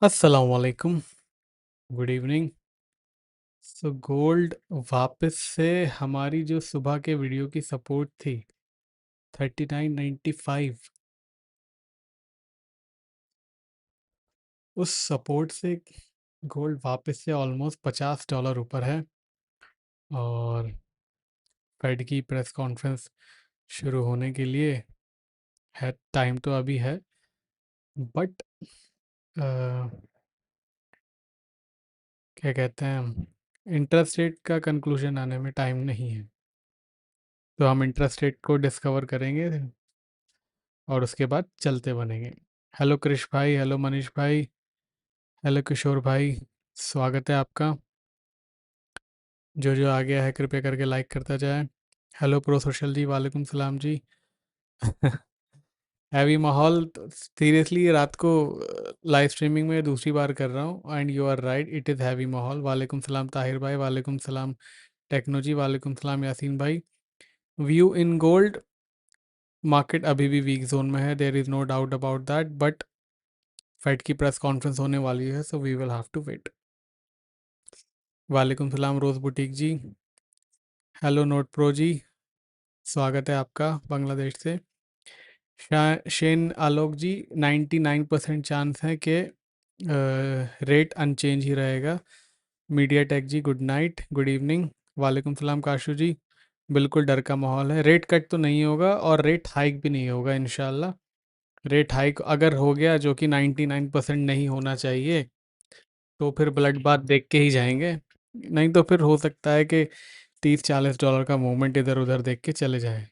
अस्सलाम वालेकुम। Good evening. So gold वापस से हमारी जो सुबह के वीडियो की सपोर्ट थी 39.95, उस सपोर्ट से गोल्ड वापस से ऑलमोस्ट $50 ऊपर है। और फेड की प्रेस कॉन्फ्रेंस शुरू होने के लिए है, टाइम तो अभी है, बट क्या कहते हैं, इंटरेस्ट रेट का कंक्लूजन आने में टाइम नहीं है। तो हम इंटरेस्ट रेट को डिस्कवर करेंगे और उसके बाद चलते बनेंगे। हेलो कृष भाई, हेलो मनीष भाई, हेलो किशोर भाई, स्वागत है आपका। जो जो आ गया है कृपया करके लाइक करता जाए। हेलो प्रो सोशल जी, वालेकुम सलाम जी। हैवी माहौल, सीरियसली रात को लाइव स्ट्रीमिंग में दूसरी बार कर रहा हूँ and you are right, it is heavy माहौल। वालेकुम सलाम ताहिर भाई, वालेकुम सलाम टेक्नो जी, वालेकुम सलाम यासीन भाई। व्यू इन गोल्ड मार्केट अभी भी वीक जोन में है, there is no doubt about that, but Fed की प्रेस कॉन्फ्रेंस होने वाली है, so we will have to wait. वालेकुम सलाम Rose Boutique ji. Hello Note Pro ji, स्वागत है आपका बांग्लादेश से। शेन आलोक जी, 99% चांस है कि रेट अनचेंज ही रहेगा। मीडिया टेक जी, गुड नाइट, गुड इवनिंग। वालेकुम सलाम काशू जी। बिल्कुल डर का माहौल है, रेट कट तो नहीं होगा और रेट हाइक भी नहीं होगा इंशाल्लाह। रेट हाइक अगर हो गया, जो कि 99% नहीं होना चाहिए, तो फिर ब्लड बाथ देख के ही जाएंगे। नहीं तो फिर हो सकता है कि $30-40 का मूवमेंट इधर उधर देख के चले जाए।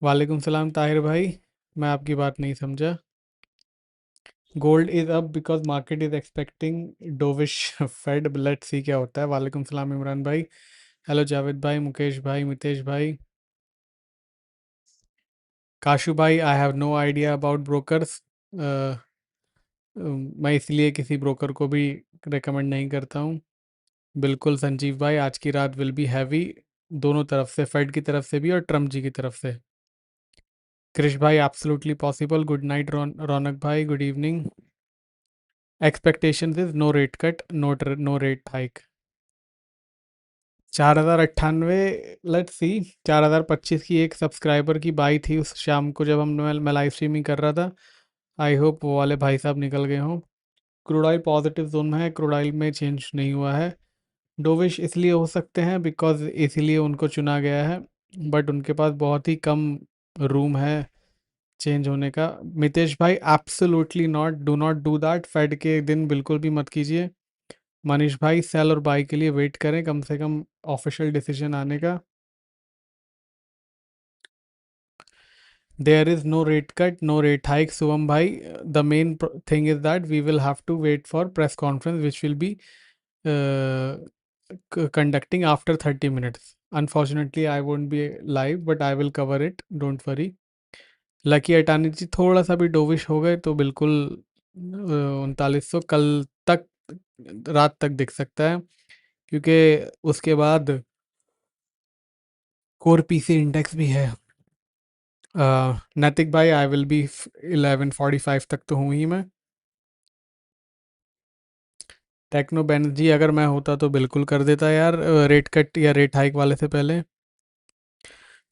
वालेकुम सलाम ताहिर भाई, मैं आपकी बात नहीं समझा। Gold is up because market is expecting dovish Fed, let's see क्या होता है। वालेकुम सलाम इमरान भाई, हेलो जावेद भाई, मुकेश भाई, मितेश भाई। काशू भाई, I have no idea about brokers. मैं इसलिए किसी ब्रोकर को भी रेकमेंड नहीं करता हूँ। बिल्कुल संजीव भाई, आज की रात विल बी हैवी, दोनों तरफ से, फेड की तरफ से भी और ट्रम्प जी की तरफ से। कृष भाई, absolutely possible. Good night Raunak भाई, good evening. Expectations is no rate cut, no rate hike. 4098, let's see. 4025 की एक सब्सक्राइबर की बाई थी उस शाम को जब मैं लाइव स्ट्रीमिंग कर रहा था। आई होप वो वाले भाई साहब निकल गए हों। क्रूड ऑयल पॉजिटिव जोन में है, क्रूड ऑयल में चेंज नहीं हुआ है। डोविश इसलिए हो सकते हैं बिकॉज इसीलिए उनको चुना गया है, बट उनके पास बहुत ही कम रूम है चेंज होने का। मितेश भाई, absolutely not, do not do that, Fed के दिन बिल्कुल भी मत कीजिए। मनीष भाई, सेल और बाई के लिए वेट करें कम से कम ऑफिशियल डिसीजन आने का। There is no rate cut, no rate hike Shubham भाई। The main thing is that we will have to wait for press conference which will be conducting after 30 minutes. Unfortunately, I won't be live, but I will cover it. Don't worry. Lucky Atani ji, थोड़ा सा भी dovish हो गए तो बिल्कुल 3900 कल तक, रात तक दिख सकता है, क्योंकि उसके बाद कोर पीसी इंडेक्स भी है। नैतिक भाई, आई विल बी 11:45 तक तो हूँ ही मैं। टेक्नो बैनर्जी, अगर मैं होता तो बिल्कुल कर देता यार, रेट कट या रेट हाइक वाले से पहले।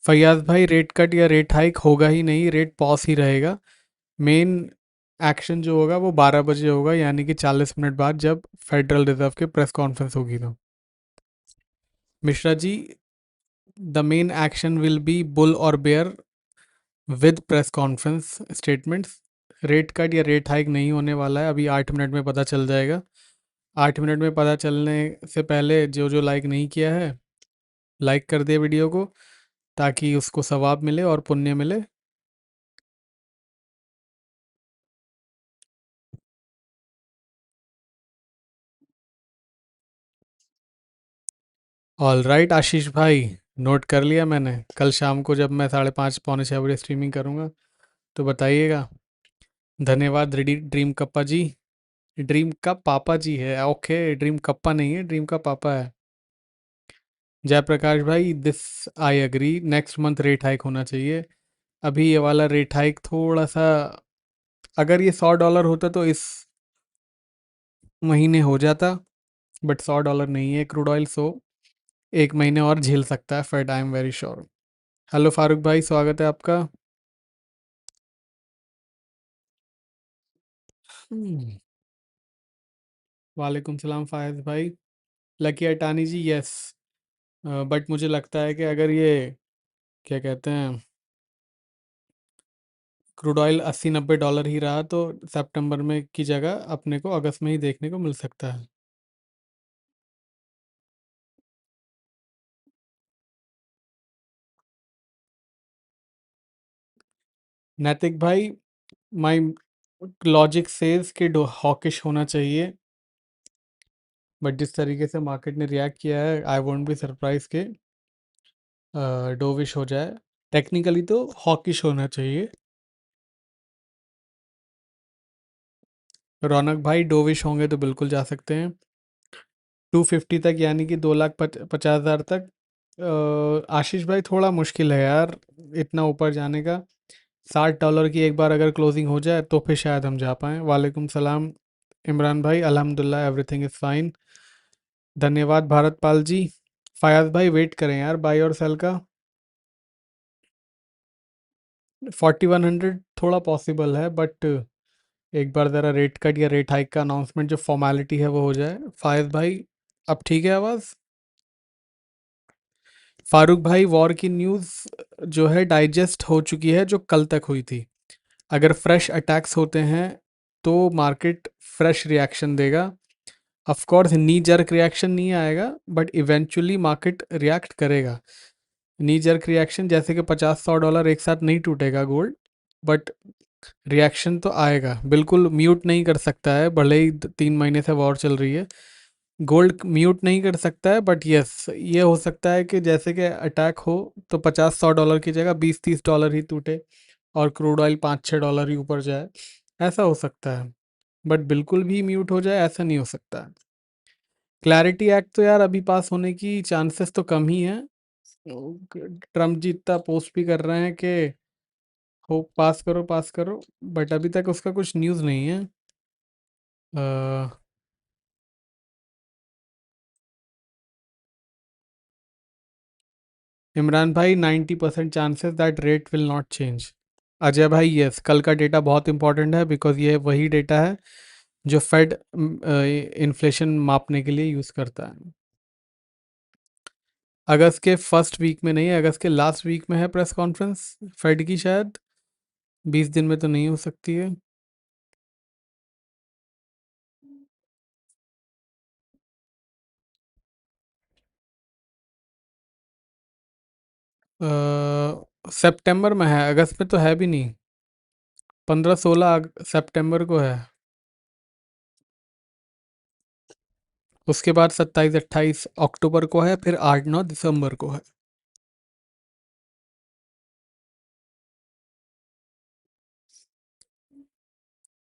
फैयाज भाई, रेट कट या रेट हाइक होगा ही नहीं, रेट पॉज ही रहेगा। मेन एक्शन जो होगा वो 12 बजे होगा, यानी कि 40 मिनट बाद, जब फेडरल रिजर्व के प्रेस कॉन्फ्रेंस होगी। तो Mishra ji, the main action will be bull और bear with press conference statements. Rate cut या रेट हाइक नहीं होने वाला है, अभी 8 मिनट में पता चल जाएगा। 8 मिनट में पता चलने से पहले जो जो लाइक नहीं किया है, लाइक कर दे वीडियो को, ताकि उसको सवाब मिले और पुण्य मिले। ऑल राइट आशीष भाई, नोट कर लिया मैंने। कल शाम को जब मैं 5:30 पौने 6 बजे स्ट्रीमिंग करूँगा तो बताइएगा। धन्यवाद ड्रीम कप्पा जी। ड्रीम का पापा जी है, ओके, ड्रीम कप्पा नहीं है, ड्रीम का पापा है। जयप्रकाश भाई, this I agree, next month rate hike होना चाहिए। अभी ये वाला रेट हाइक थोड़ा सा, अगर ये $100 होता तो इस महीने हो जाता, बट $100 नहीं है क्रूड ऑयल, सो एक महीने और झेल सकता है Fed, I am very sure. Hello Farooq भाई, स्वागत है आपका। हम्म, वालेकुम सलाम फायद भाई। लकी अटानी जी, यस। बट मुझे लगता है कि अगर ये, क्या कहते हैं, क्रूड ऑयल 80-90 डॉलर ही रहा तो सितंबर में की जगह अपने को अगस्त में ही देखने को मिल सकता है। नैतिक भाई, माय लॉजिक सेज कि हॉकिश होना चाहिए, बट जिस तरीके से मार्केट ने रिएक्ट किया है, आई वोंट बी सरप्राइज के डोविश हो जाए। टेक्निकली तो हॉकिश होना चाहिए। रौनक भाई, डोविश होंगे तो बिल्कुल जा सकते हैं 250 तक, यानी कि 2,50,000 तक। आशीष भाई, थोड़ा मुश्किल है यार इतना ऊपर जाने का। $60 की एक बार अगर क्लोजिंग हो जाए तो फिर शायद हम जा पाएँ। वालेकुम सलाम इमरान भाई, अल्हम्दुलिल्लाह एवरीथिंग इज़ फाइन। धन्यवाद भारत पाल जी। फयाज भाई, वेट करें यार बाई और सेल का। 4100 थोड़ा पॉसिबल है, बट एक बार ज़रा रेट कट या रेट हाइक का अनाउंसमेंट जो फॉर्मेलिटी है वो हो जाए। फायद भाई, अब ठीक है आवाज़? फारूक भाई, वॉर की न्यूज़ जो है डाइजेस्ट हो चुकी है, जो कल तक हुई थी। अगर फ्रेश अटैक्स होते हैं तो मार्केट फ्रेश रिएक्शन देगा। Of course knee jerk reaction नहीं आएगा, बट इवेंचुअली मार्केट रिएक्ट करेगा। नी जर्क रिएक्शन जैसे कि 50-100 डॉलर एक साथ नहीं टूटेगा गोल्ड, बट रिएक्शन तो आएगा। बिल्कुल म्यूट नहीं कर सकता है, भले ही 3 महीने से वॉर चल रही है। गोल्ड म्यूट नहीं कर सकता है, बट यस ये हो सकता है कि जैसे कि अटैक हो तो 50-100 डॉलर की जगह 20-30 डॉलर ही टूटे और क्रूड ऑयल 5-6 डॉलर ही ऊपर जाए। ऐसा हो सकता है, बट बिल्कुल भी म्यूट हो जाए ऐसा नहीं हो सकता है। क्लैरिटी एक्ट तो यार अभी पास होने की चांसेस तो कम ही हैं। ट्रम्प जी इतना पोस्ट भी कर रहे हैं कि हो पास करो पास करो, बट अभी तक उसका कुछ न्यूज़ नहीं है। अ, इमरान भाई, 90% chances that rate will not change. Ajay भाई, यस, कल का डेटा बहुत इंपॉर्टेंट है, बिकॉज ये वही डेटा है जो फेड इन्फ्लेशन मापने के लिए यूज़ करता है। अगस्त के फर्स्ट वीक में नहीं, अगस्त के लास्ट वीक में है प्रेस कॉन्फ्रेंस फेड की, शायद 20 दिन में तो नहीं हो सकती है। सितंबर में है, अगस्त में तो है भी नहीं। 15-16 सितंबर को है। उसके बाद 27-28 अक्टूबर को है, फिर 8-9 दिसंबर को है।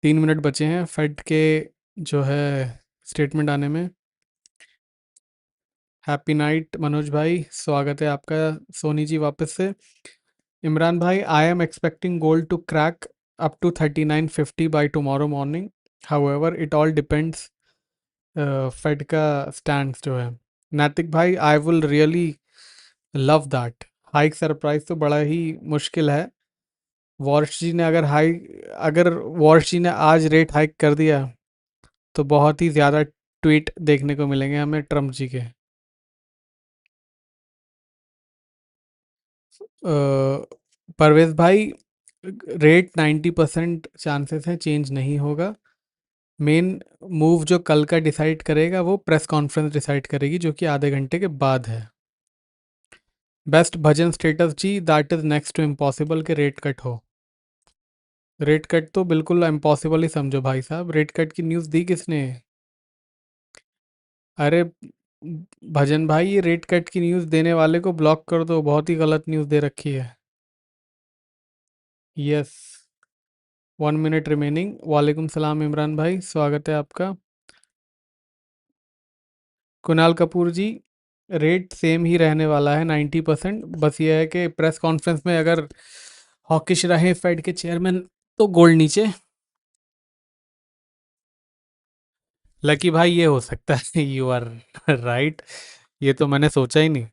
3 मिनट बचे हैं फेड के जो है स्टेटमेंट आने में। हैप्पी नाइट मनोज भाई, स्वागत है आपका सोनी जी वापस से। इमरान भाई, I am expecting gold to crack up to 3950 by tomorrow morning. However it all depends Fed का स्टैंड जो है। नैतिक भाई, I will really love that. Hike surprise तो बड़ा ही मुश्किल है। वॉर्श जी ने अगर वॉर्श जी ने आज रेट हाइक कर दिया तो बहुत ही ज़्यादा ट्वीट देखने को मिलेंगे हमें ट्रम्प जी के। परवेज भाई, रेट 90% चांसेस हैं चेंज नहीं होगा। मेन मूव जो कल का डिसाइड करेगा वो प्रेस कॉन्फ्रेंस डिसाइड करेगी, जो कि आधे घंटे के बाद है। Best bhajan status ji, that is next to impossible के रेट कट हो। रेट कट तो बिल्कुल इम्पॉसिबल ही समझो भाई साहब, रेट कट की न्यूज़ दी किसने? अरे भजन भाई, ये रेट कट की न्यूज़ देने वाले को ब्लॉक कर दो, बहुत ही गलत न्यूज़ दे रखी है। Yes, 1 minute remaining. वालेकुम सलाम इमरान भाई, स्वागत है आपका। कुणाल कपूर जी, रेट सेम ही रहने वाला है 90%। बस ये है कि प्रेस कॉन्फ्रेंस में अगर हॉकिश रहे फेड के चेयरमैन तो गोल्ड नीचे। लकी भाई ये हो सकता है। You are right. ये तो मैंने सोचा ही नहीं।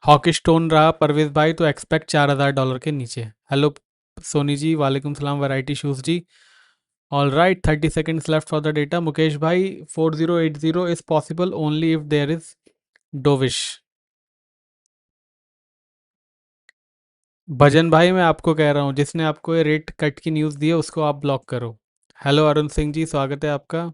हॉकिश टोन रहा परवेज भाई तो एक्सपेक्ट $4,000 के नीचे। हेलो सोनी जी, वालेकुम सलाम variety shoes ji. All right, 30 seconds left for the data. Mukesh भाई 4080 is possible only if there is dovish. Bhajan भाई मैं आपको कह रहा हूँ, जिसने आपको ये रेट कट की न्यूज़ दी है उसको आप ब्लॉक करो। हेलो अरुण सिंह जी, स्वागत है आपका।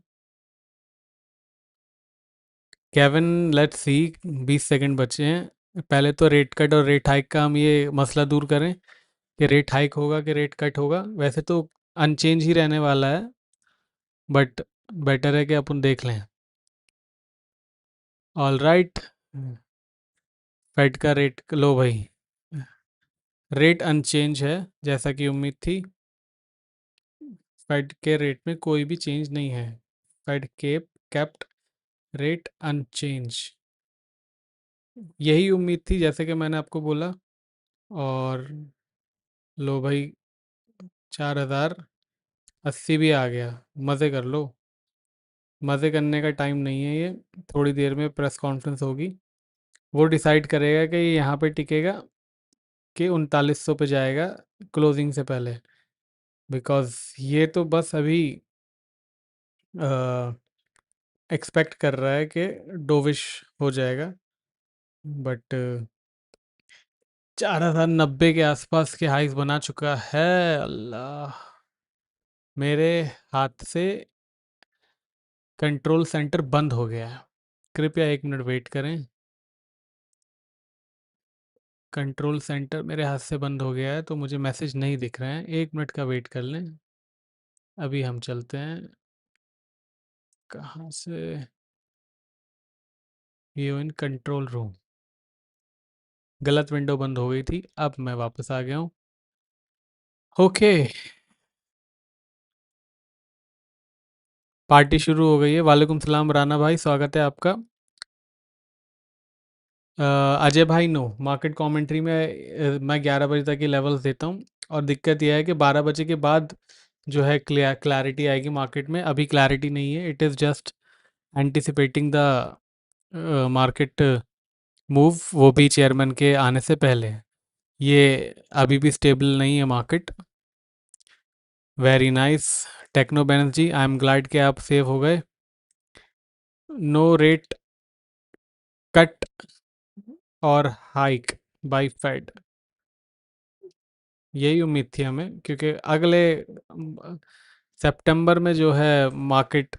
केविन लेट्स सी, 20 सेकंड बचे हैं। पहले तो रेट कट और रेट हाइक का हम ये मसला दूर करें कि रेट हाइक होगा कि रेट कट होगा। वैसे तो अनचेंज ही रहने वाला है, बट बेटर है कि अपन देख लें। ऑल राइट, फेड का रेट लो भाई, रेट अनचेंज है जैसा कि उम्मीद थी। फेड के रेट में कोई भी चेंज नहीं है। फेड केप्ट रेट अनचेंज, यही उम्मीद थी जैसे कि मैंने आपको बोला। और लो भाई, 4080 भी आ गया। मज़े कर लो। मज़े करने का टाइम नहीं है ये। थोड़ी देर में प्रेस कॉन्फ्रेंस होगी, वो डिसाइड करेगा कि ये यहाँ पे टिकेगा कि 3900 पे जाएगा क्लोजिंग से पहले। बिकॉज़ ये तो बस अभी एक्सपेक्ट कर रहा है कि डोविश हो जाएगा, बट 4090 के आसपास के हाइस बना चुका है। अल्लाह, मेरे हाथ से कंट्रोल सेंटर बंद हो गया है। कृपया 1 मिनट वेट करें। कंट्रोल सेंटर मेरे हाथ से बंद हो गया है तो मुझे मैसेज नहीं दिख रहे हैं। 1 मिनट का वेट कर लें। अभी हम चलते हैं। कहाँ से? View in control room. गलत विंडो बंद हो गई थी, अब मैं वापस आ गया हूँ। ओके, पार्टी शुरू हो गई है। वालेकुम सलाम राना भाई, स्वागत है आपका। अजय भाई नो, मार्केट कमेंट्री में मैं 11 बजे तक की लेवल्स देता हूँ। और दिक्कत यह है कि 12 बजे के बाद जो है क्लैरिटी आएगी मार्केट में। अभी क्लैरिटी नहीं है, it is just anticipating the market move, वो भी चेयरमैन के आने से पहले। ये अभी भी स्टेबल नहीं है market. Very nice techno Banerjee, I am glad कि आप सेव हो गए। नो रेट कट और हाइक बाय फेड, यही उम्मीद थी हमें, क्योंकि अगले सितंबर में जो है market,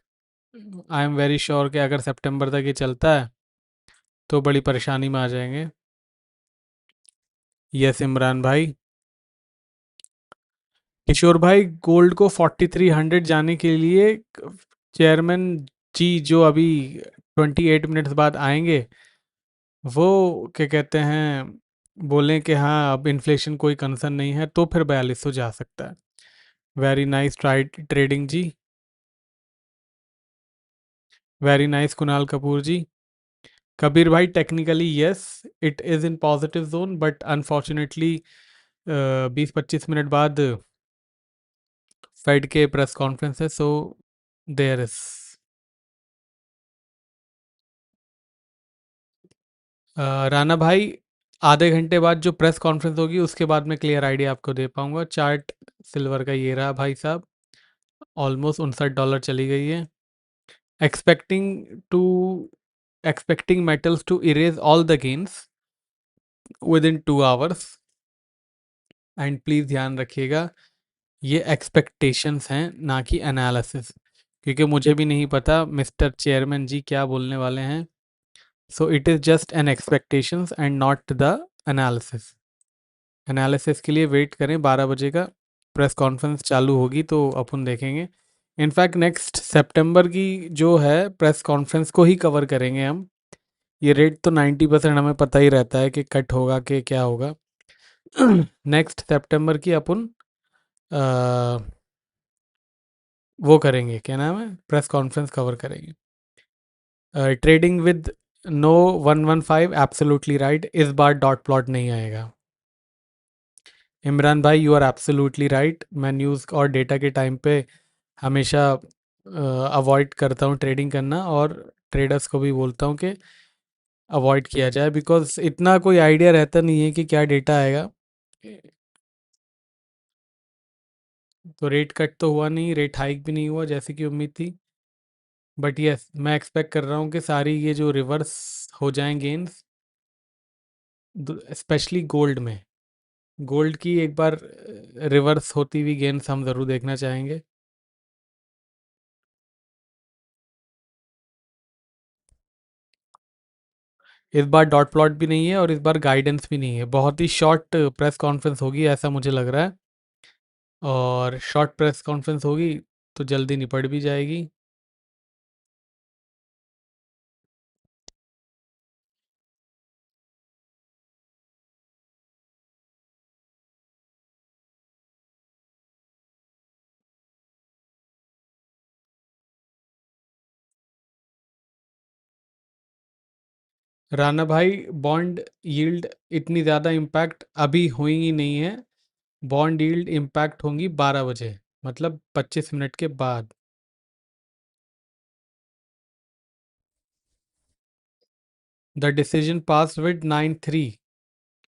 I am very sure कि अगर सितंबर तक ये चलता है तो बड़ी परेशानी में आ जाएंगे। यस इमरान भाई। किशोर भाई, गोल्ड को 4300 जाने के लिए चेयरमैन जी जो अभी 28 मिनट्स बाद आएंगे, वो क्या कहते हैं, बोलें कि हाँ अब इन्फ्लेशन कोई कंसर्न नहीं है तो फिर 4200 जा सकता है। वेरी नाइस ट्रेडिंग जी। वेरी नाइस कुणाल कपूर जी। कबीर भाई, technically yes it is in positive zone, but unfortunately 20-25 minute बाद फेड के प्रेस कॉन्फ्रेंस है, सो देयर इज राना भाई, आधे घंटे बाद जो प्रेस कॉन्फ्रेंस होगी उसके बाद मैं क्लियर आइडिया आपको दे पाऊंगा। चार्ट सिल्वर का ये रहा भाई साहब, ऑलमोस्ट $59 चली गई है। Expecting to expecting metals to erase all the gains within 2 hours. And please ध्यान रखिएगा, ये एक्सपेक्टेशंस हैं ना कि एनालिसिस, क्योंकि मुझे भी नहीं पता मिस्टर चेयरमैन जी क्या बोलने वाले हैं। So it is just an expectations and not the analysis. Analysis के लिए वेट करें, 12 बजे का प्रेस कॉन्फ्रेंस चालू होगी तो अपन देखेंगे। इनफैक्ट नेक्स्ट सितंबर की जो है प्रेस कॉन्फ्रेंस को ही कवर करेंगे हम। ये रेट तो 90% हमें पता ही रहता है कि कट होगा कि क्या होगा। नेक्स्ट सितंबर की अपन वो करेंगे, क्या नाम है, प्रेस कॉन्फ्रेंस कवर करेंगे। Trading with no 115 absolutely right, इस बार डॉट प्लॉट नहीं आएगा। इमरान भाई, यू आर एब्सोल्युटली राइट। मैं न्यूज़ और डेटा के टाइम पे हमेशा अवॉइड करता हूँ ट्रेडिंग करना, और ट्रेडर्स को भी बोलता हूँ कि अवॉइड किया जाए, बिकॉज इतना कोई आइडिया रहता नहीं है कि क्या डेटा आएगा। तो रेट कट तो हुआ नहीं, रेट हाइक भी नहीं हुआ जैसे कि उम्मीद थी, बट यस मैं एक्सपेक्ट कर रहा हूँ कि सारी ये जो रिवर्स हो जाएं गेन्स, स्पेशली गोल्ड में। गोल्ड की एक बार रिवर्स होती हुई गेन्स हम ज़रूर देखना चाहेंगे। इस बार डॉट प्लॉट भी नहीं है और इस बार गाइडेंस भी नहीं है, बहुत ही शॉर्ट प्रेस कॉन्फ्रेंस होगी ऐसा मुझे लग रहा है, और शॉर्ट प्रेस कॉन्फ्रेंस होगी तो जल्दी निपट भी जाएगी। राना भाई, बॉन्ड यील्ड इतनी ज़्यादा इम्पैक्ट अभी हुई ही नहीं है। बॉन्ड यील्ड इम्पैक्ट होंगी 12 बजे, मतलब 25 मिनट के बाद। द डिसीजन पास विद 9-3,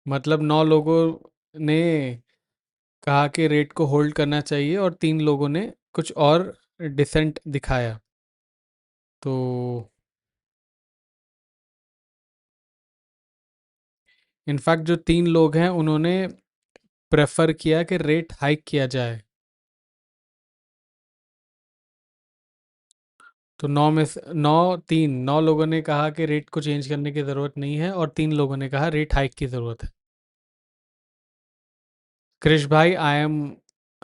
मतलब 9 लोगों ने कहा कि रेट को होल्ड करना चाहिए और 3 लोगों ने कुछ और डिसेंट दिखाया। तो इनफैक्ट जो 3 लोग हैं उन्होंने प्रेफर किया कि रेट हाइक किया जाए। तो 9 लोगों ने कहा कि रेट को चेंज करने की ज़रूरत नहीं है, और 3 लोगों ने कहा रेट हाइक की ज़रूरत है। क्रिश भाई, I am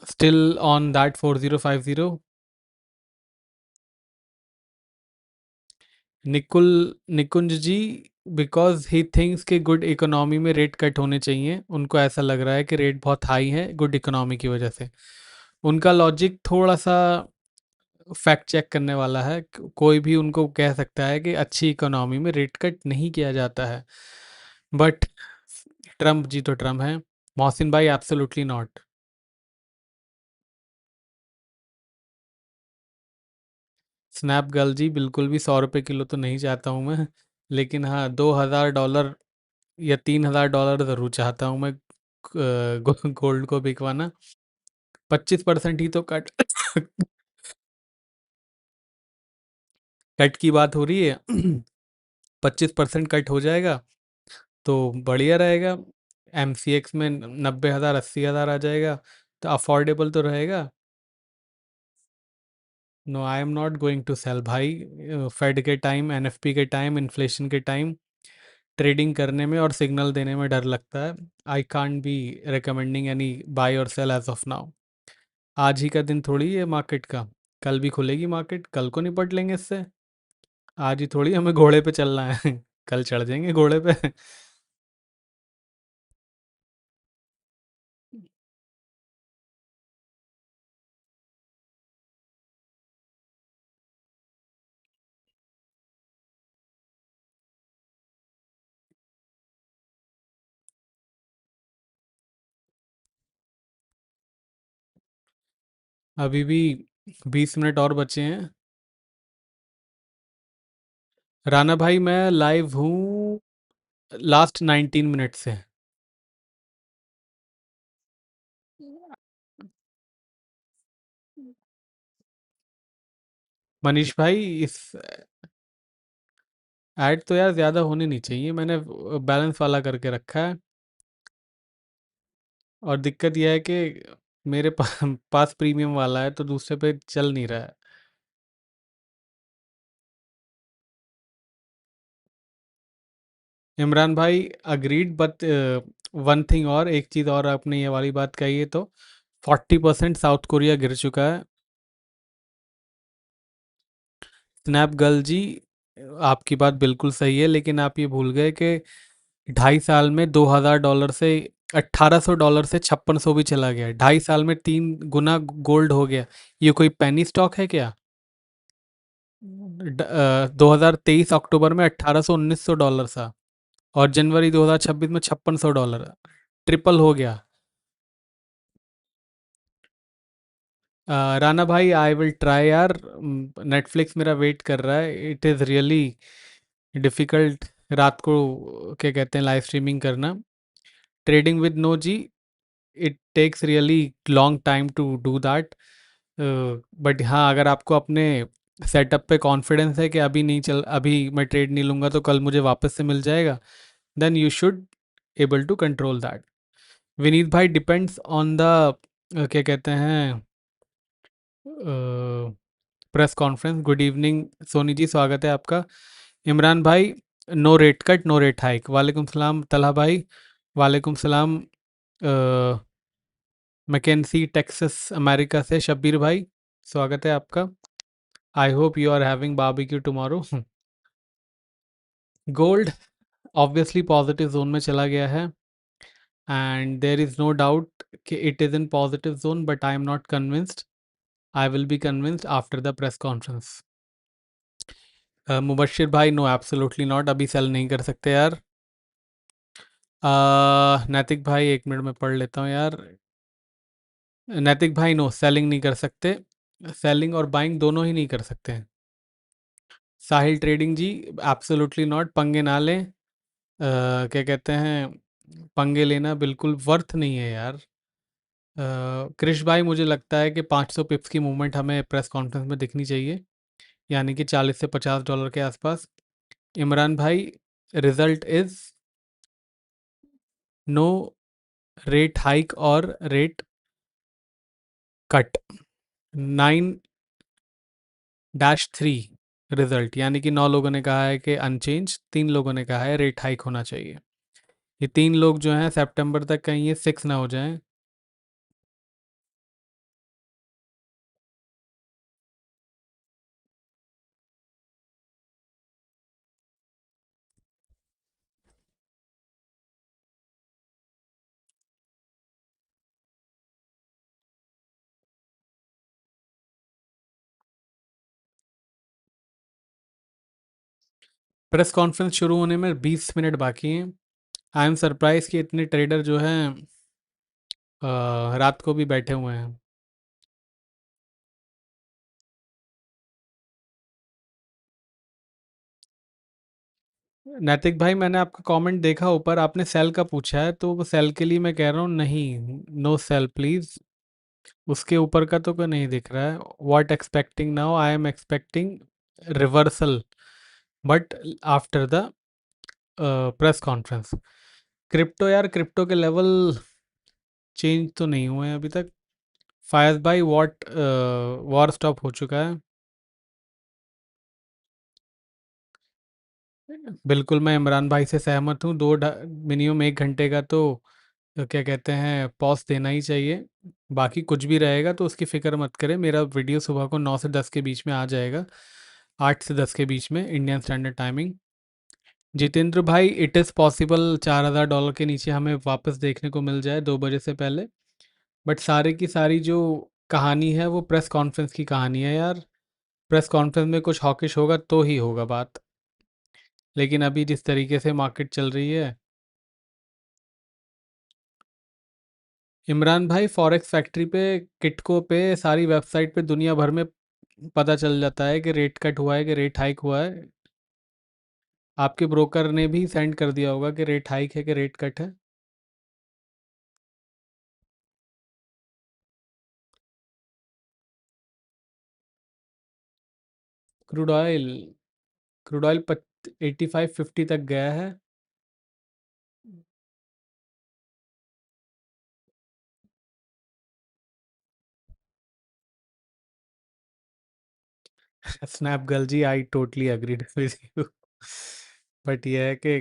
still on that 4050। Nikul Nikunj ji, because he thinks कि गुड इकोनॉमी में रेट कट होने चाहिए, उनको ऐसा लग रहा है कि रेट बहुत हाई है गुड इकोनॉमी की वजह से। उनका लॉजिक थोड़ा सा फैक्ट चेक करने वाला है, कोई भी उनको कह सकता है कि अच्छी इकोनॉमी में रेट कट नहीं किया जाता है, बट ट्रम्प जी तो ट्रम्प हैं। मोहसिन भाई, एब्सोल्युटली नॉट। स्नैप गर्ल जी, बिल्कुल भी 100 रुपये किलो तो नहीं चाहता हूँ मैं, लेकिन हाँ $2,000 या $3,000 ज़रूर चाहता हूँ मैं गोल्ड को बिकवाना। 25% ही तो कट कट की बात हो रही है। 25% कट हो जाएगा तो बढ़िया रहेगा। MCX में 90,000 80,000 आ जाएगा, तो अफोर्डेबल तो रहेगा। No, I am not going to sell भाई। फेड के टाइम, NFP के टाइम, इन्फ्लेशन के टाइम ट्रेडिंग करने में और सिग्नल देने में डर लगता है। I can't be recommending any buy और सेल एज ऑफ नाउ। आज ही का दिन थोड़ी है मार्केट का, कल भी खुलेगी मार्केट, कल को निपट लेंगे इससे। आज ही थोड़ी हमें घोड़े पे चलना है कल चढ़ जाएंगे घोड़े पे। अभी भी 20 मिनट और बचे हैं। राना भाई, मैं लाइव हूँ लास्ट 19 मिनट से। मनीष भाई, इस ऐड तो यार ज़्यादा होने नहीं चाहिए, मैंने बैलेंस वाला करके रखा है, और दिक्कत यह है कि मेरे पास प्रीमियम वाला है तो दूसरे पे चल नहीं रहा है। इमरान भाई, अग्रीड, बट वन थिंग, और एक चीज़ और आपने ये वाली बात कही है तो 40% साउथ कोरिया गिर चुका है। स्नैप गर्ल जी, आपकी बात बिल्कुल सही है, लेकिन आप ये भूल गए कि 2.5 साल में $2,000 से $1,800 से 5600 भी चला गया। 2.5 साल में 3 गुना गोल्ड हो गया। ये कोई पेनी स्टॉक है क्या? 2023 अक्टूबर में 1800 1900 डॉलर था, और जनवरी 2026 में 5600 डॉलर। ट्रिपल हो गया। राना भाई, आई विल ट्राई यार। नेटफ्लिक्स मेरा वेट कर रहा है। इट इज़ रियली डिफ़िकल्ट रात को क्या कहते हैं लाइव स्ट्रीमिंग करना। Trading with no ji, it takes really long time to do that. But हाँ, अगर आपको अपने सेटअप पे कॉन्फिडेंस है कि अभी मैं ट्रेड नहीं लूँगा तो कल मुझे वापस से मिल जाएगा, then you should able to control that. Vineet भाई, डिपेंड्स ऑन द क्या कहते हैं press conference. Good evening Soni ji, स्वागत है आपका। इमरान भाई, no rate cut no rate hike. वालेकुम सलाम तलहा भाई। वालेकुम सलाम मैकेंसी टेक्सास अमेरिका से शब्बीर भाई, स्वागत है आपका। I hope you are having barbecue tomorrow. Gold obviously positive zone में चला गया है, and there is no doubt कि it is in positive zone, but I am not convinced. I will be convinced after the press conference. Mubashir भाई, no absolutely not, अभी sell नहीं कर सकते यार। नैतिक भाई, एक मिनट में पढ़ लेता हूँ यार। नैतिक भाई, नो, सेलिंग नहीं कर सकते। सेलिंग और बाइंग दोनों ही नहीं कर सकते हैं। साहिल ट्रेडिंग जी, एब्सोल्युटली नॉट, पंगे ना लें। क्या कहते हैं, पंगे लेना बिल्कुल वर्थ नहीं है यार। कृष भाई, मुझे लगता है कि 500 पिप्स की मूवमेंट हमें प्रेस कॉन्फ्रेंस में दिखनी चाहिए, यानी कि 40 से 50 डॉलर के आसपास। इमरान भाई, result is no rate hike और रेट कट। 9-3 रिजल्ट, यानी कि 9 लोगों ने कहा है कि अनचेंज, 3 लोगों ने कहा है रेट हाइक होना चाहिए। ये 3 लोग जो हैं सितंबर तक कहीं ये 6 ना हो जाएं। प्रेस कॉन्फ्रेंस शुरू होने में 20 मिनट बाकी हैं। आई एम सरप्राइज कि इतने ट्रेडर जो हैं रात को भी बैठे हुए हैं। नैतिक भाई, मैंने आपका कमेंट देखा ऊपर, आपने सेल का पूछा है, तो वो सेल के लिए मैं कह रहा हूँ नहीं, नो सेल प्लीज। उसके ऊपर का तो कोई नहीं दिख रहा है। What expecting now, I am expecting reversal, but after the press conference. Crypto यार, क्रिप्टो के लेवल चेंज तो नहीं हुए हैं अभी तक। फायज भाई, व्हाट, वॉर स्टॉप हो चुका है। बिल्कुल, मैं इमरान भाई से सहमत हूँ। मिनिमम 1 घंटे का तो क्या कहते हैं पॉज देना ही चाहिए। बाकी कुछ भी रहेगा तो उसकी फ़िक्र मत करें, मेरा वीडियो सुबह को 9 से 10 के बीच में आ जाएगा, 8 से 10 के बीच में इंडियन स्टैंडर्ड टाइमिंग। जितेंद्र भाई, इट इज़ पॉसिबल 4000 डॉलर के नीचे हमें वापस देखने को मिल जाए 2 बजे से पहले, बट सारी की सारी जो कहानी है वो प्रेस कॉन्फ्रेंस की कहानी है यार। प्रेस कॉन्फ्रेंस में कुछ हॉकिश होगा तो ही होगा बात, लेकिन अभी जिस तरीके से मार्केट चल रही है। इमरान भाई, फॉरेक्स फैक्ट्री पे, किटको पे, सारी वेबसाइट पे दुनिया भर में पता चल जाता है कि रेट कट हुआ है कि रेट हाइक हुआ है। आपके ब्रोकर ने भी सेंड कर दिया होगा कि रेट हाइक है कि रेट कट है। क्रूड ऑयल, क्रूड ऑयल 85-50 तक गया है। Snap girl ji, I totally agreed with you. But ये है कि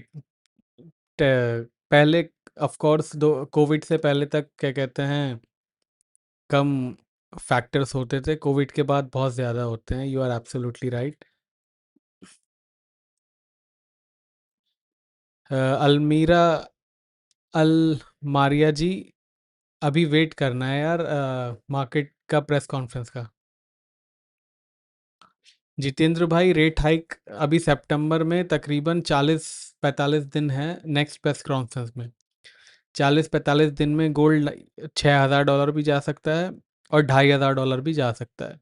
पहले, ऑफ कोर्स, दो कोविड से पहले तक क्या कहते हैं कम फैक्टर्स होते थे, कोविड के बाद बहुत ज़्यादा होते हैं। You are absolutely right. Almira Al Maria जी, अभी वेट करना है यार मार्केट का प्रेस कॉन्फ्रेंस का। जितेंद्र भाई, रेट हाइक अभी सितंबर में तकरीबन 40-45 दिन है नेक्स्ट प्रेस कॉन्फ्रेंस में। 40-45 दिन में गोल्ड $6,000 भी जा सकता है और $2,500 भी जा सकता है।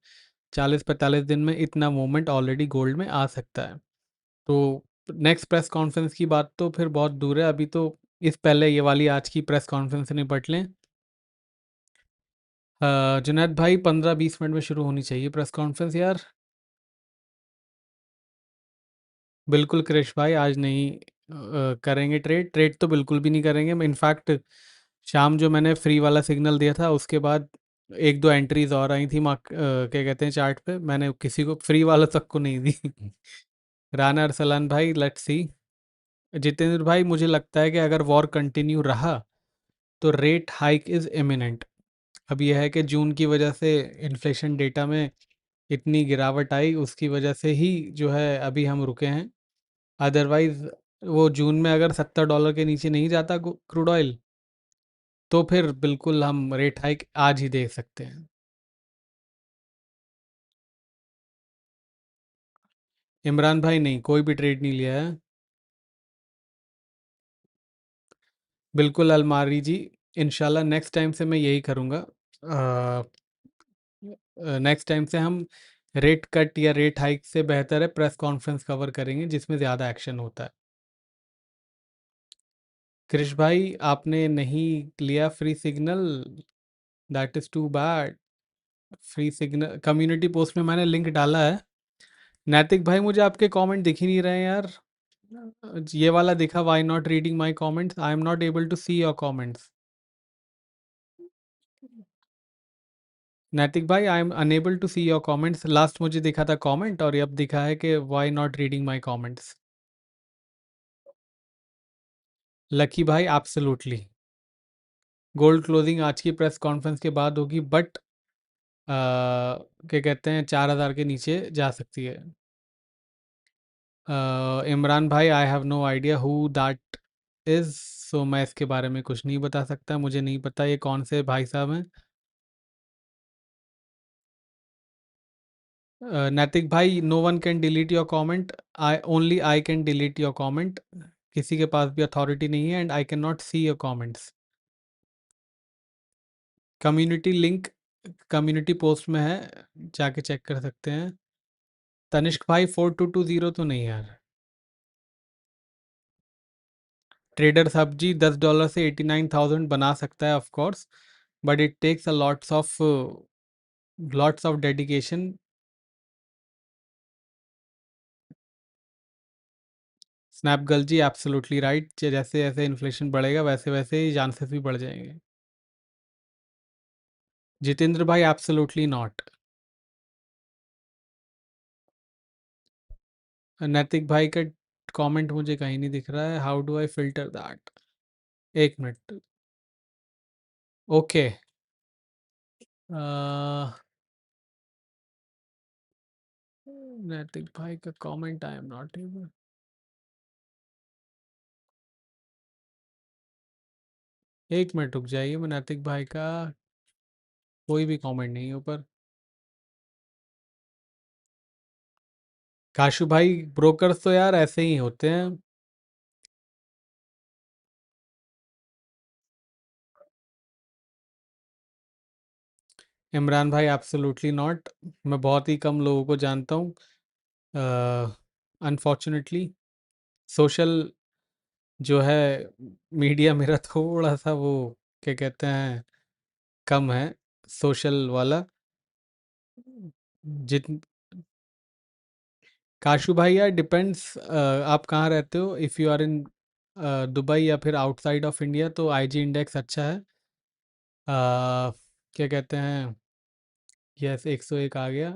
40-45 दिन में इतना मूवमेंट ऑलरेडी गोल्ड में आ सकता है। तो नेक्स्ट प्रेस कॉन्फ्रेंस की बात तो फिर बहुत दूर है, अभी तो इस पहले ये वाली आज की प्रेस कॉन्फ्रेंस से निपट लें। जुनैद भाई, 15-20 मिनट में शुरू होनी चाहिए प्रेस कॉन्फ्रेंस यार। बिल्कुल कृष भाई, आज नहीं करेंगे ट्रेड। ट्रेड तो बिल्कुल भी नहीं करेंगे। इनफैक्ट शाम जो मैंने फ्री वाला सिग्नल दिया था उसके बाद एक दो एंट्रीज और आई थी क्या कहते हैं चार्ट पे, मैंने किसी को फ्री वाला तक को नहीं दी। राना अरसलान भाई, लेट्स सी। जितेंद्र भाई, मुझे लगता है कि अगर वॉर कंटिन्यू रहा तो रेट हाइक इज़ इमिनेंट। अब यह है कि जून की वजह से इन्फ्लेशन डेटा में इतनी गिरावट आई, उसकी वजह से ही जो है अभी हम रुके हैं। अदरवाइज वो जून में अगर $70 के नीचे नहीं जाता क्रूड ऑयल, तो फिर बिल्कुल हम रेट हाइक आज ही दे सकते हैं। इमरान भाई, नहीं, कोई भी ट्रेड नहीं लिया है। बिल्कुल अलमारी जी, इंशाल्लाह नेक्स्ट टाइम से मैं यही करूँगा। नेक्स्ट टाइम से हम रेट कट या रेट हाइक से बेहतर है प्रेस कॉन्फ्रेंस कवर करेंगे जिसमें ज़्यादा एक्शन होता है। कृष भाई, आपने नहीं लिया free signal, that is too bad. Free signal community post में मैंने लिंक डाला है। नैतिक भाई, मुझे आपके कमेंट दिख ही नहीं रहे हैं यार। ये वाला दिखा, why not reading my comments, I am not able to see your comments. Naitik भाई, I am unable to see your comments. Last मुझे दिखा था कमेंट और ये अब दिखा है कि why not reading my comments. Lucky भाई, एब्सोल्युटली। गोल्ड क्लोजिंग आज की प्रेस कॉन्फ्रेंस के बाद होगी, बट क्या कहते हैं 4,000 के नीचे जा सकती है। इमरान भाई, I have no idea who that is, so मैं इसके बारे में कुछ नहीं बता सकता। मुझे नहीं पता ये कौन से भाई साहब हैं। नैतिक भाई, no one can delete your comment, I can delete your comment. किसी के पास भी अथॉरिटी नहीं है and I can not see your comments. Community link community post में है, जाके चेक कर सकते हैं। तनिष्क भाई, 4220 तो नहीं यार। ट्रेडर साहब जी, $10 से 89,000 बना सकता है of course, but it takes a lots of dedication. Snap girl ji, absolutely right. जैसे जैसे इन्फ्लेशन बढ़ेगा वैसे वैसे ही चांसेस भी बढ़ जाएंगे। जितेंद्र भाई, एब्सोल्युटली नॉट। नैतिक भाई का कमेंट मुझे कहीं नहीं दिख रहा है, how do I filter that. एक मिनट। ओके। नैतिक भाई का comment I am not able. एक मिनट रुक जाइए, मैं नैतिक भाई का कोई भी कमेंट नहीं है ऊपर। काशु भाई, ब्रोकर्स तो यार ऐसे ही होते हैं। इमरान भाई, एब्सोल्युटली नॉट। मैं बहुत ही कम लोगों को जानता हूँ, अनफॉर्चुनेटली। सोशल जो है मीडिया मेरा थोड़ा सा वो क्या कहते हैं कम है, सोशल वाला। जित काशु भाई, यार डिपेंड्स आप कहाँ रहते हो। If you are in Dubai या फिर आउटसाइड ऑफ इंडिया तो आईजी इंडेक्स अच्छा है। क्या कहते हैं, यस 101 आ गया,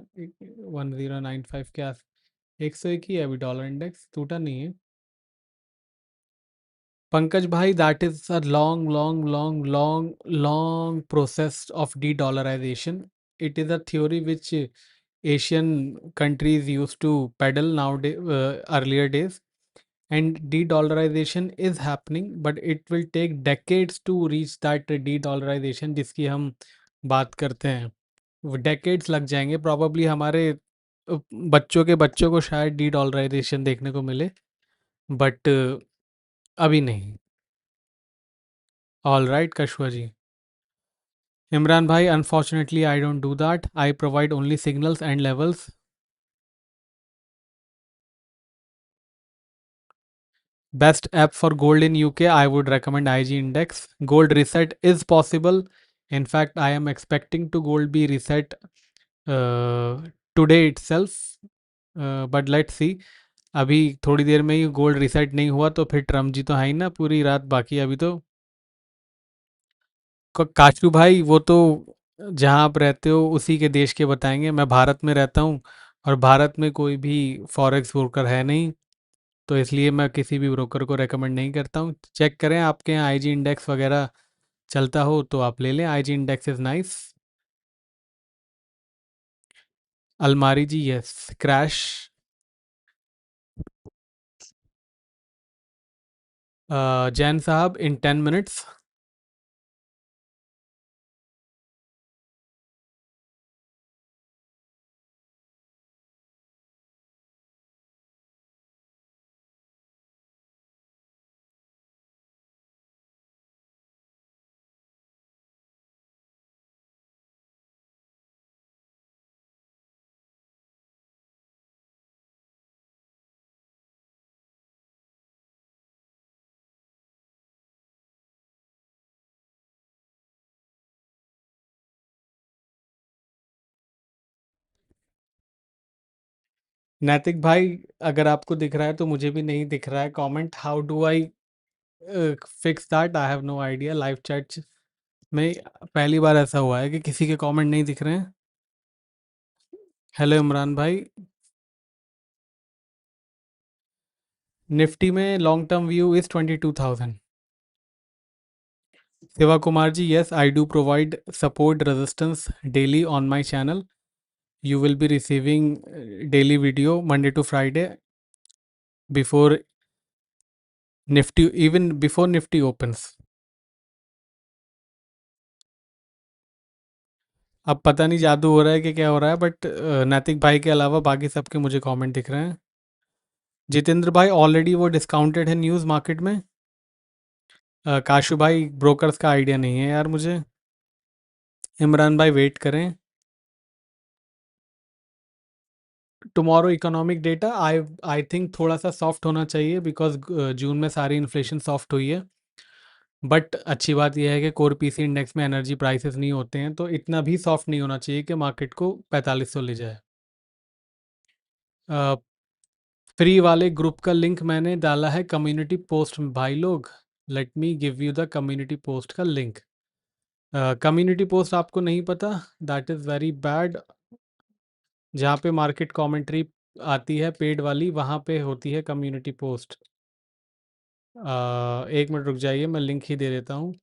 1095 के आस। 101 ही है अभी, डॉलर इंडेक्स टूटा नहीं है। पंकज भाई, that is a long long long long long process of dedollarisation. It is a theory which Asian countries use to peddle now earlier days, and de-dollarization is happening, but it will take decades to reach that de-dollarization जिसकी हम बात करते हैं। वो decades लग जाएंगे probably हमारे बच्चों के बच्चों को शायड डी डॉलराइजेशन देखने को मिले, बट अभी नहीं। ऑल राइट कशवा जी। इमरान भाई, unfortunately I don't do that, I provide only signals and levels. Best app for gold in UK, I would recommend IG Index. Gold reset is possible. In fact, I am expecting to gold be reset today itself. But let's see. अभी थोड़ी देर में ही gold reset नहीं हुआ तो फिर Trump जी तो है ही ना पूरी रात बाकी अभी तो। काशू भाई वो तो जहाँ आप रहते हो उसी के देश के बताएंगे, मैं भारत में रहता हूँ और भारत में कोई भी फॉरेक्स ब्रोकर है नहीं, तो इसलिए मैं किसी भी ब्रोकर को रेकमेंड नहीं करता हूँ। चेक करें आपके यहाँ आईजी इंडेक्स वगैरह चलता हो तो आप ले लें, आईजी इंडेक्स इज़ नाइस। अलमारी जी यस, क्रैश। जैन साहब इन 10 मिनट्स। नैतिक भाई, अगर आपको दिख रहा है तो मुझे भी नहीं दिख रहा है comment, how do I fix that, I have no idea. Live chat में पहली बार ऐसा हुआ है कि किसी के कमेंट नहीं दिख रहे हैं। हेलो इमरान भाई। निफ्टी में long term view is 22,000। Shiva Kumar ji, yes, I do provide support resistance daily on my channel. You will be receiving daily video Monday to Friday before Nifty, even before Nifty opens. अब पता नहीं जादू हो रहा है कि क्या हो रहा है, बट नैतिक भाई के अलावा बाकी सबके मुझे कमेंट दिख रहे हैं। जितेंद्र भाई, ऑलरेडी वो डिस्काउंटेड है न्यूज़ मार्केट में। काशू भाई, ब्रोकर्स का आइडिया नहीं है यार मुझे। इमरान भाई वेट करें। Tomorrow economic data I I think थोड़ा सा सॉफ्ट होना चाहिए, बिकॉज जून में सारी इन्फ्लेशन सॉफ्ट हुई है। बट अच्छी बात यह है कि कोर पीसी इंडेक्स में एनर्जी प्राइसेस नहीं होते हैं, तो इतना भी सॉफ्ट नहीं होना चाहिए कि मार्केट को 4500 ले जाए। फ्री वाले ग्रुप का लिंक मैंने डाला है कम्युनिटी पोस्ट में भाई लोग। Let me give you the community post का लिंक। कम्युनिटी पोस्ट आपको नहीं पता, दैट इज़ वेरी बैड। जहाँ पे मार्केट कमेंट्री आती है पेड वाली, वहाँ पे होती है कम्युनिटी पोस्ट। एक मिनट रुक जाइए, मैं लिंक ही दे देता हूँ।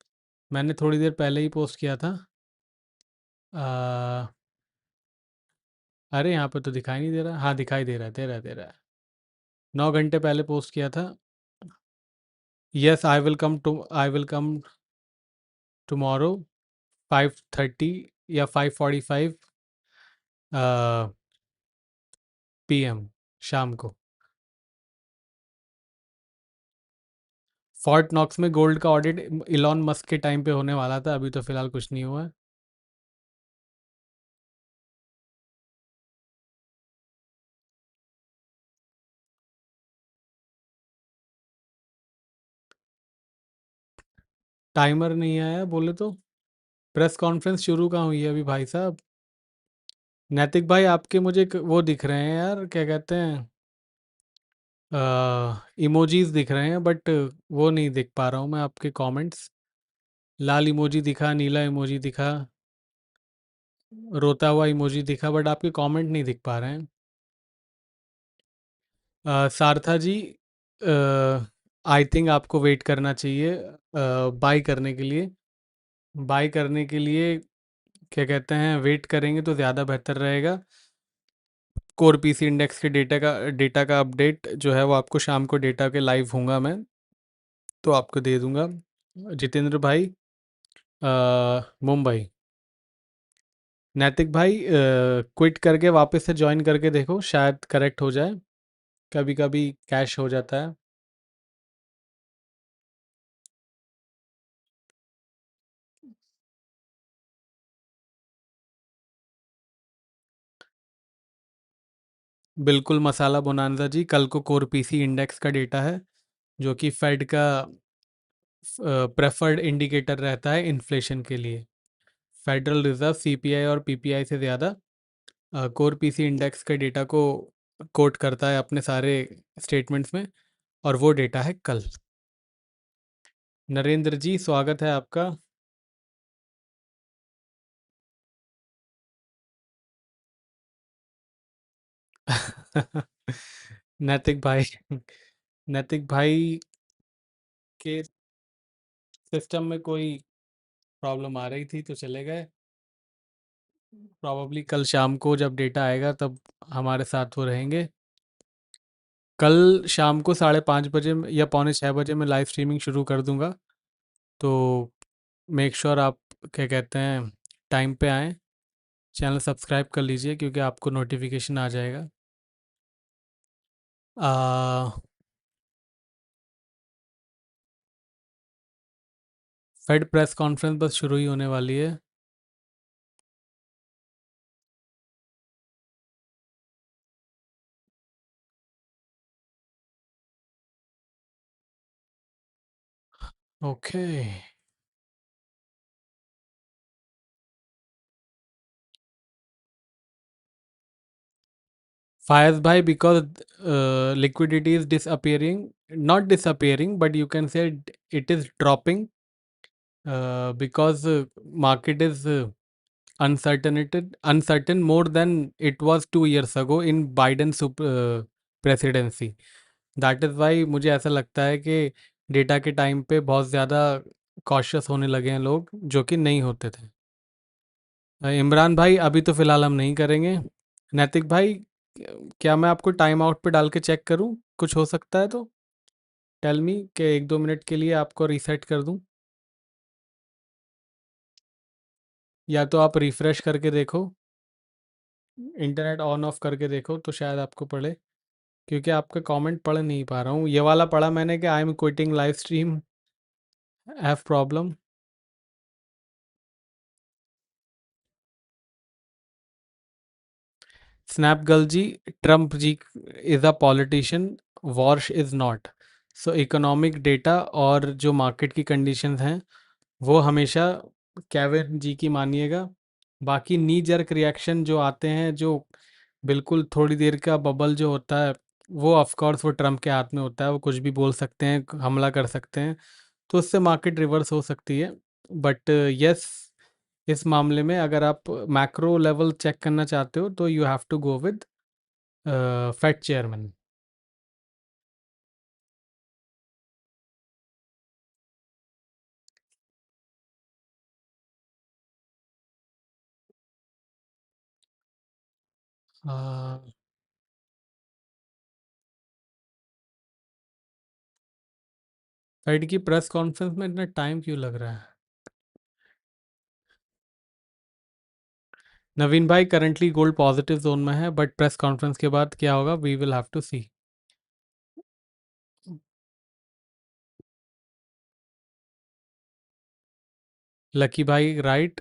मैंने थोड़ी देर पहले ही पोस्ट किया था। अ, अरे यहाँ पे तो दिखाई नहीं दे रहा, हाँ दिखाई दे रहा है, दे रहा है, दे रहा है। 9 घंटे पहले पोस्ट किया था। Yes, I will come tomorrow 5:30 या 5:45 PM शाम को। फोर्ट नॉक्स में गोल्ड का ऑडिट इलॉन मस्क के टाइम पे होने वाला था, अभी तो फिलहाल कुछ नहीं हुआ है। टाइमर नहीं आया बोले तो। प्रेस कॉन्फ्रेंस शुरू कहाँ हुई है अभी भाई साहब। नैतिक भाई, आपके मुझे वो दिख रहे हैं यार, क्या कहते हैं, इमोजीज दिख रहे हैं, बट वो नहीं दिख पा रहा हूँ मैं आपके कमेंट्स। लाल इमोजी दिखा, नीला इमोजी दिखा, रोता हुआ इमोजी दिखा, बट आपके कमेंट नहीं दिख पा रहे हैं। सारथा जी, आई थिंक आपको वेट करना चाहिए बाई करने के लिए। बाई करने के लिए क्या कहते हैं, वेट करेंगे तो ज़्यादा बेहतर रहेगा। कोर पीसी इंडेक्स के डेटा का अपडेट जो है वो आपको शाम को डेटा के लाइव होऊंगा मैं, तो आपको दे दूंगा। जितेंद्र भाई, मुंबई। नैतिक भाई क्विट करके वापस से ज्वाइन करके देखो, शायद करेक्ट हो जाए। कभी कभी कैश हो जाता है। बिल्कुल मसाला बोनांजा जी, कल को कोर पीसी इंडेक्स का डेटा है, जो कि फेड का प्रेफर्ड इंडिकेटर रहता है इन्फ्लेशन के लिए। फेडरल रिजर्व सीपीआई और पीपीआई से ज़्यादा कोर पीसी इंडेक्स के डेटा को कोट करता है अपने सारे स्टेटमेंट्स में, और वो डेटा है कल। नरेंद्र जी, स्वागत है आपका। नैतिक भाई, नैतिक भाई के सिस्टम में कोई प्रॉब्लम आ रही थी तो चले गए। प्रॉबली कल शाम को जब डेटा आएगा तब हमारे साथ वो रहेंगे। कल शाम को 5:30 बजे या 5:45 बजे मैं लाइव स्ट्रीमिंग शुरू कर दूंगा, तो मेक श्योर आप, क्या कहते हैं, टाइम पे आएँ। चैनल सब्सक्राइब कर लीजिए क्योंकि आपको नोटिफिकेशन आ जाएगा। आ, फेड प्रेस कॉन्फ्रेंस बस शुरू ही होने वाली है। Okay. Fires bhai, because liquidity is disappearing, not disappearing, but you can say it is dropping, because market is uncertain more than it was 2 years ago in Biden's presidency. That is why मुझे ऐसा लगता है कि data के time पे बहुत ज़्यादा cautious होने लगे हैं लोग, जो कि नहीं होते थे। इमरान भाई, अभी तो फ़िलहाल हम नहीं करेंगे। नैतिक भाई, क्या मैं आपको टाइम आउट पे डाल के चेक करूं? कुछ हो सकता है तो टेल मी, कि 1-2 मिनट के लिए आपको रीसेट कर दूं, या तो आप रिफ्रेश करके देखो, इंटरनेट ऑन ऑफ करके देखो तो शायद आपको पढ़े, क्योंकि आपका कमेंट पढ़ नहीं पा रहा हूँ। ये वाला पढ़ा मैंने कि I am quitting live stream, have problem. Snap girl ji, Trump ji is a politician, Warsh is not. So economic data और जो मार्केट की कंडीशंस हैं, वो हमेशा केविन जी की मानिएगा। बाकी नी जर्क रिएक्शन जो आते हैं, जो बिल्कुल थोड़ी देर का बबल जो होता है, वो ऑफ कोर्स वो ट्रम्प के हाथ में होता है, वो कुछ भी बोल सकते हैं, हमला कर सकते हैं, तो उससे मार्केट रिवर्स हो सकती है। बट यस, इस मामले में अगर आप मैक्रो लेवल चेक करना चाहते हो तो you have to go with Fed chairman. Fed की प्रेस कॉन्फ्रेंस में इतना टाइम क्यों लग रहा है? नवीन भाई, करंटली गोल्ड पॉजिटिव जोन में है, बट प्रेस कॉन्फ्रेंस के बाद क्या होगा, we will have to see. Lucky भाई राइट।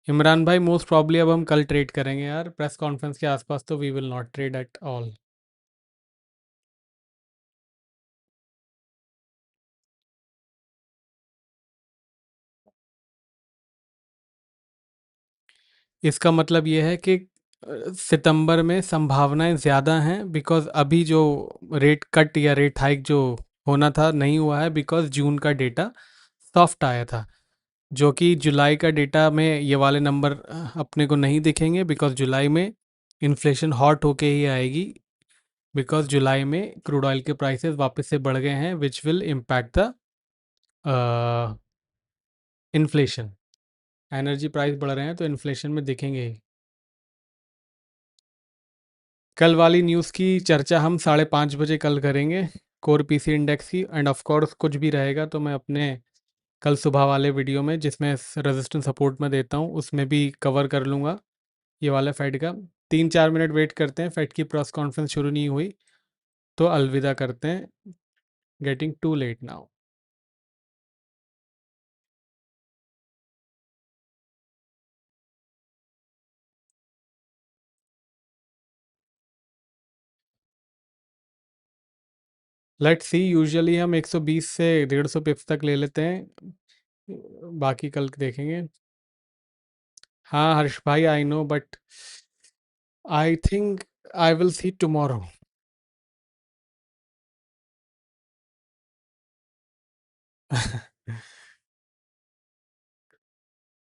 इमरान भाई, मोस्ट प्रॉब्ली अब हम कल ट्रेड करेंगे यार, प्रेस कॉन्फ्रेंस के आसपास तो we will not trade at all. इसका मतलब ये है कि सितंबर में संभावनाएं ज़्यादा हैं, बिकॉज अभी जो रेट कट या रेट हाइक जो होना था नहीं हुआ है, बिकॉज जून का डेटा सॉफ्ट आया था, जो कि जुलाई का डेटा में ये वाले नंबर अपने को नहीं दिखेंगे, बिकॉज जुलाई में इन्फ्लेशन हॉट होके ही आएगी, बिकॉज जुलाई में क्रूड ऑयल के प्राइसेस वापस से बढ़ गए हैं, which will impact the inflation. Energy price बढ़ रहे हैं तो इन्फ्लेशन में दिखेंगे ही। कल वाली न्यूज़ की चर्चा हम 5:30 बजे कल करेंगे, कोर पीसी इंडेक्स की, एंड ऑफ कोर्स कुछ भी रहेगा तो मैं अपने कल सुबह वाले वीडियो में जिसमें रेजिस्टेंस सपोर्ट में देता हूँ उसमें भी कवर कर लूँगा ये वाला फेड का। 3-4 मिनट वेट करते हैं, फेड की प्रेस कॉन्फ्रेंस शुरू नहीं हुई तो अलविदा करते हैं। Getting too late now. Let's see, usually हम 120 से 150 पिप्स तक ले लेते हैं, बाकी कल देखेंगे। हाँ हर्ष भाई, I know but I think I will see tomorrow.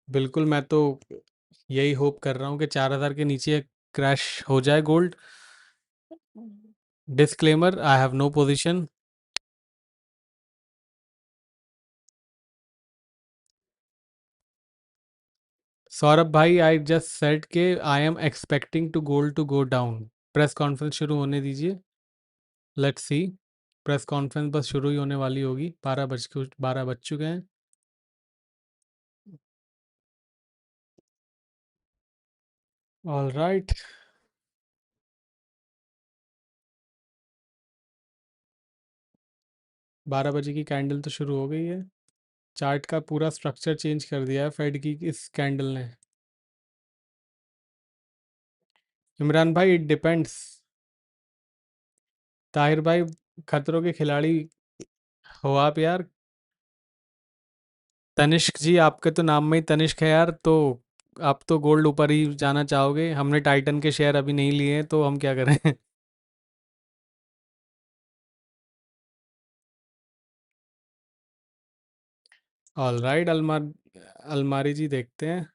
बिल्कुल, मैं तो यही होप कर रहा हूँ कि 4000 के नीचे क्रैश हो जाए gold. Disclaimer, I have no position. Saurabh भाई, आई जस्ट सेड के I am expecting to gold to go down. Press conference शुरू होने दीजिए, लेट्स सी। प्रेस कॉन्फ्रेंस बस शुरू ही होने वाली होगी, 12 बज चुके हैं। ऑल राइट, 12 बजे की कैंडल तो शुरू हो गई है। चार्ट का पूरा स्ट्रक्चर चेंज कर दिया है फेड की इस कैंडल ने। इमरान भाई, इट डिपेंड्स। ताहिर भाई, खतरों के खिलाड़ी हो आप यार। तनिष्क जी, आपके तो नाम में ही तनिष्क है यार, तो आप तो गोल्ड ऊपर ही जाना चाहोगे। हमने टाइटन के शेयर अभी नहीं लिए हैं तो हम क्या करें। ऑल राइट, अलमारी जी देखते हैं।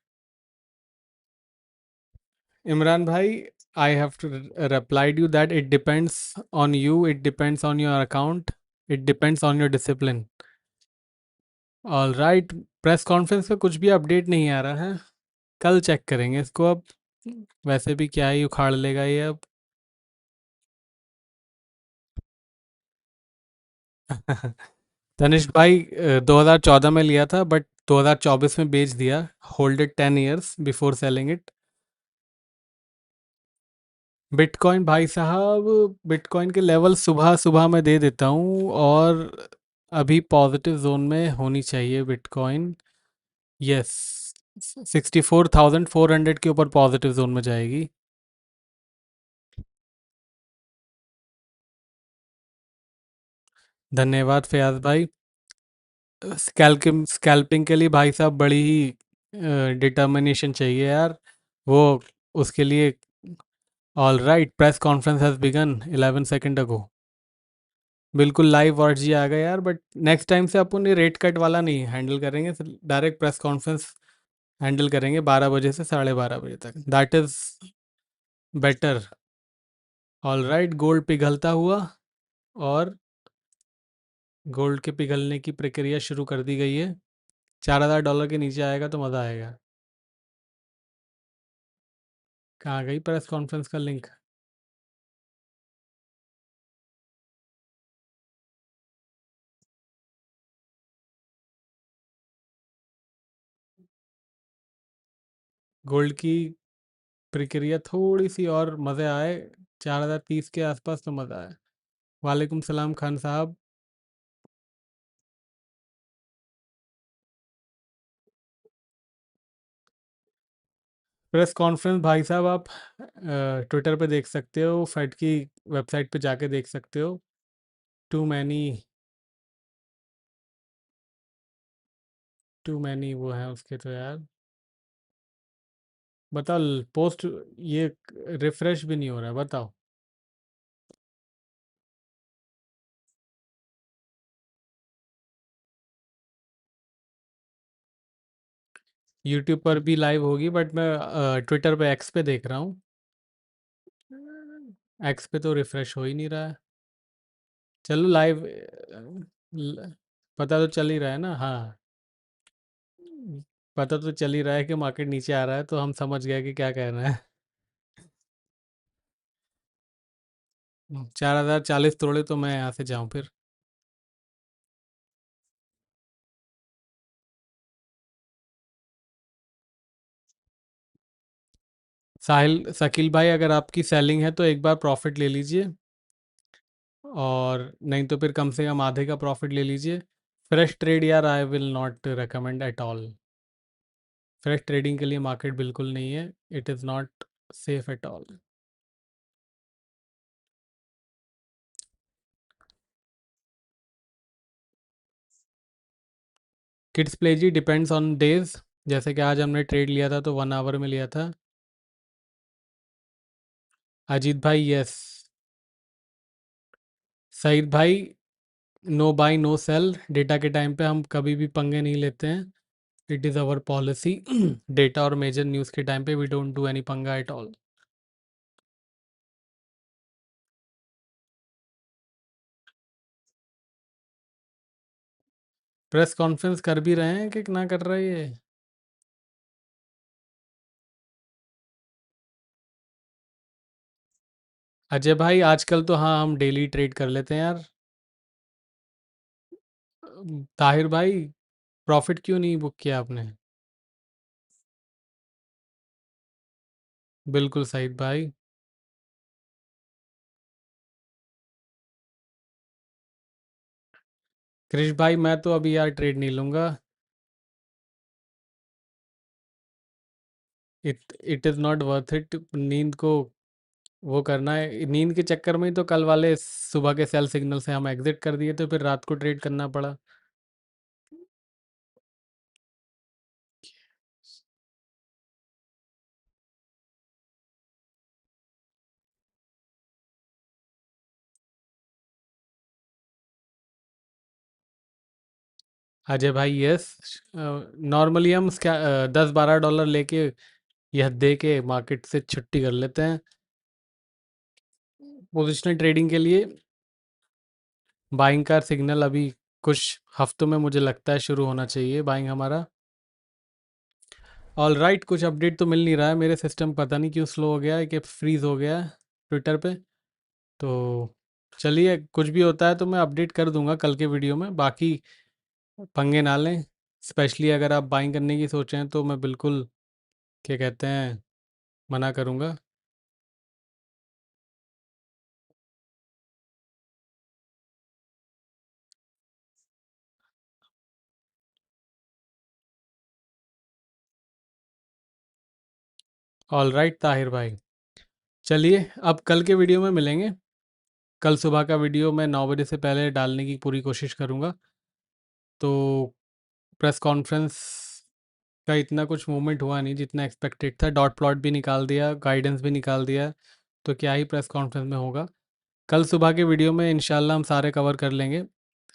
इमरान भाई, I have to replied you that it depends on you, it depends on your account, it depends on your discipline. All right, press conference पे कुछ भी अपडेट नहीं आ रहा है, कल चेक करेंगे इसको अब। वैसे भी क्या ही उखाड़ लेगा ये अब। तनिष्क भाई, 2014 में लिया था बट 2024 में बेच दिया। Hold it 10 years before selling it. Bitcoin भाई साहब, बिटकॉइन के लेवल सुबह सुबह मैं दे देता हूँ, और अभी पॉजिटिव जोन में होनी चाहिए बिटकॉइन। यस, 64,400 के ऊपर पॉजिटिव जोन में जाएगी। धन्यवाद फयाज भाई। स्कैल्पिंग के लिए भाई साहब बड़ी ही डिटर्मिनेशन चाहिए यार, वो उसके लिए। All right, press conference has begun 11 second ago. बिल्कुल लाइव वर्ड जी आ गए यार, बट नेक्स्ट टाइम से अपन ये रेट कट वाला नहीं हैंडल करेंगे, डायरेक्ट प्रेस कॉन्फ्रेंस हैंडल करेंगे 12 बजे से 12:30 बजे तक, that is better. All right, gold पिघलता हुआ, और गोल्ड के पिघलने की प्रक्रिया शुरू कर दी गई है। $4,000 के नीचे आएगा तो मज़ा आएगा। कहाँ गई प्रेस कॉन्फ्रेंस का लिंक? गोल्ड की प्रक्रिया थोड़ी सी और मज़े आए, 4,030 के आसपास तो मज़ा आए। वालेकुम सलाम खान साहब। प्रेस कॉन्फ्रेंस भाई साहब आप ट्विटर पे देख सकते हो, फेड की वेबसाइट पे जाके देख सकते हो। टू मैनी वो हैं उसके तो यार। बताओ, पोस्ट ये रिफ्रेश भी नहीं हो रहा है, बताओ। यूट्यूब पर भी लाइव होगी बट मैं ट्विटर पे, एक्स पे देख रहा हूँ। एक्स पे तो रिफ्रेश हो ही नहीं रहा है। चलो लाइव, पता तो चल ही रहा है ना। हाँ, पता तो चल ही रहा है कि मार्केट नीचे आ रहा है, तो हम समझ गए कि क्या कहना है। 4,040 तोड़े तो मैं यहाँ से जाऊँ फिर। साहिल शकील भाई, अगर आपकी सेलिंग है तो एक बार प्रॉफिट ले लीजिए, और नहीं तो फिर कम से कम आधे का प्रॉफिट ले लीजिए। फ्रेश ट्रेड यार I will not recommend at all. Fresh trading के लिए मार्केट बिल्कुल नहीं है, it is not safe at all. Kids play ji depends on days. जैसे कि आज हमने ट्रेड लिया था तो 1 आवर में लिया था। अजीत भाई यस। सईद भाई, no buy no sell. Data के टाइम पे हम कभी भी पंगे नहीं लेते हैं, it is our policy. Data और मेजर न्यूज़ के टाइम पे वी डोंट डू एनी पंगा एट ऑल। प्रेस कॉन्फ्रेंस कर भी रहे हैं कि ना कर रहे हैं? अजय भाई आजकल तो हाँ हम डेली ट्रेड कर लेते हैं यार। ताहिर भाई, प्रॉफिट क्यों नहीं बुक किया आपने? बिल्कुल सही भाई। क्रिश भाई, मैं तो अभी यार ट्रेड नहीं लूँगा। It it is not worth it. नींद को वो करना है, नींद के चक्कर में ही तो कल वाले सुबह के सेल सिग्नल से हम एग्जिट कर दिए, तो फिर रात को ट्रेड करना पड़ा। अजय भाई यस। नॉर्मली हम 10-12 डॉलर लेके यह दे के मार्केट से छुट्टी कर लेते हैं। पोजिशनल ट्रेडिंग के लिए बाइंग का सिग्नल अभी कुछ हफ्तों में मुझे लगता है शुरू होना चाहिए बाइंग हमारा। ऑल राइट, कुछ अपडेट तो मिल नहीं रहा है, मेरे सिस्टम पता नहीं क्यों स्लो हो गया है कि फ्रीज हो गया है ट्विटर पे। तो चलिए, कुछ भी होता है तो मैं अपडेट कर दूंगा कल के वीडियो में। बाकी पंगे ना लें, स्पेशली अगर आप बाइंग करने की सोच रहे हैं तो मैं बिल्कुल, क्या कहते हैं, मना करूंगा। ऑल राइट ताहिर भाई, चलिए अब कल के वीडियो में मिलेंगे। कल सुबह का वीडियो मैं 9 बजे से पहले डालने की पूरी कोशिश करूंगा। तो प्रेस कॉन्फ्रेंस का इतना कुछ मूवमेंट हुआ नहीं जितना एक्सपेक्टेड था। डॉट प्लॉट भी निकाल दिया, गाइडेंस भी निकाल दिया, तो क्या ही प्रेस कॉन्फ्रेंस में होगा। कल सुबह के वीडियो में इंशाल्लाह हम सारे कवर कर लेंगे।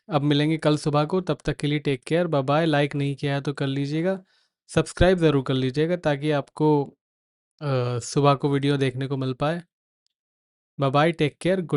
अब मिलेंगे कल सुबह को, तब तक के लिए take care, bye bye. Like नहीं किया है तो कर लीजिएगा, सब्सक्राइब ज़रूर कर लीजिएगा ताकि आपको सुबह को वीडियो देखने को मिल पाए। Bye bye, take care, good.